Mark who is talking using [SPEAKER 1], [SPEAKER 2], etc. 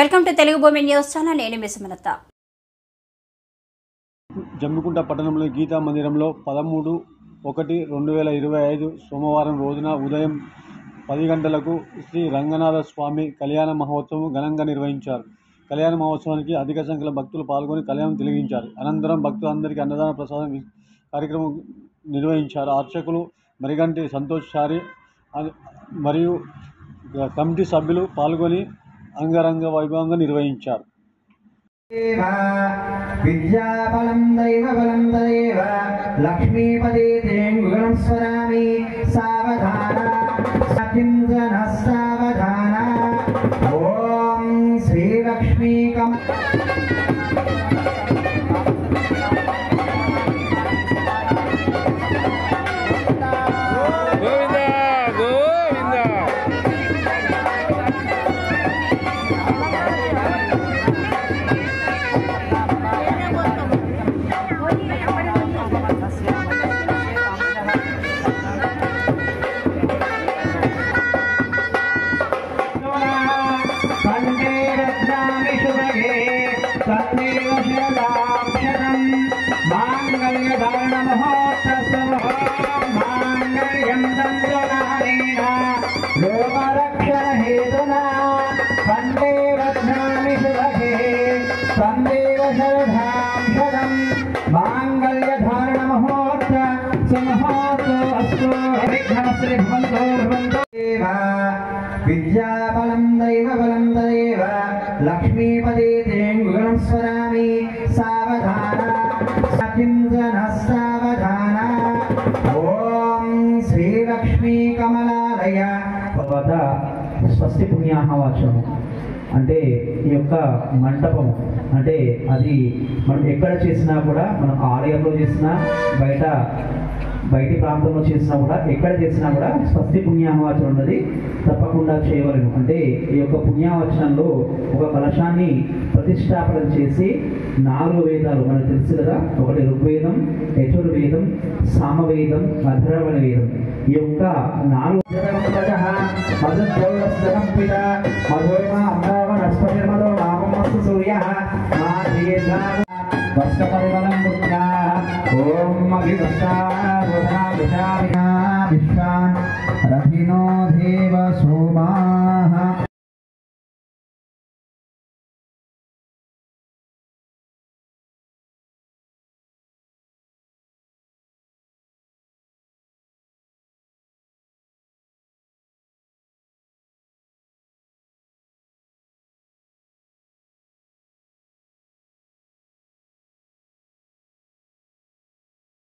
[SPEAKER 1] Welcome to Telugu భూమి news channel. నేను మీ సుమలత.
[SPEAKER 2] జమ్మికుంట పట్టణంలోని గీతా మందిరంలో 13/1/2025 సోమవారం రోజున ఉదయం 10 గంటలకు శ్రీ రంగనాథ స్వామి కళ్యాణ మహోత్సవం ఘనంగా నిర్వహించారు. కళ్యాణ మహోత్సవానికి అధిక సంఖ్యలో భక్తులు పాల్గొని కళ్యాణం తిలగించారు. అనంతరం భక్తులందరికీ అన్నదాన ప్రసాదం కార్యక్రమం నిర్వహించారు. అర్చకులు మరిగంటి సంతోష్ చారి మరియు కమిటీ సభ్యులు పాల్గొని అంగరంగ వైభవంగా నిర్వహించారు.
[SPEAKER 3] విద్యాబలం దైవబలం తదేవ లక్ష్మీపదే తేంగుణం స్వరామి సావధాన సత్యం జన సావధాన ఓం శ్రీ లక్ష్మీకం విద్యాబలం దైవబలం తదేవ లక్ష్మీపదే తేంగుణం స్వరామి సావధాన సత్యం జన సావధాన ఓం శ్రీ లక్ష్మీ కమలాలయ. తర్వాత స్వస్తి పుణ్యాహవాచనము అంటే ఈ యొక్క మంటపము అంటే అది మనం ఎక్కడ చేసినా కూడా, మనం ఆలయంలో చేసినా బయటి ప్రాంతంలో చేసినా కూడా, ఎక్కడ చేసినా కూడా స్వస్తి పుణ్యాహవచనం ఉన్నది తప్పకుండా చేయవలను. అంటే ఈ యొక్క పుణ్యావచనంలో ఒక కలశాన్ని ప్రతిష్టాపన చేసి 4 వేదాలు మనకు తెలుసు కదా, ఒకటి ఋగ్వేదం, యజుర్వేదం, సామవేదం, అధర్వణ వేదం. ఈ యొక్క 4 విశ్వాన్ రథినో దేవ సోమాః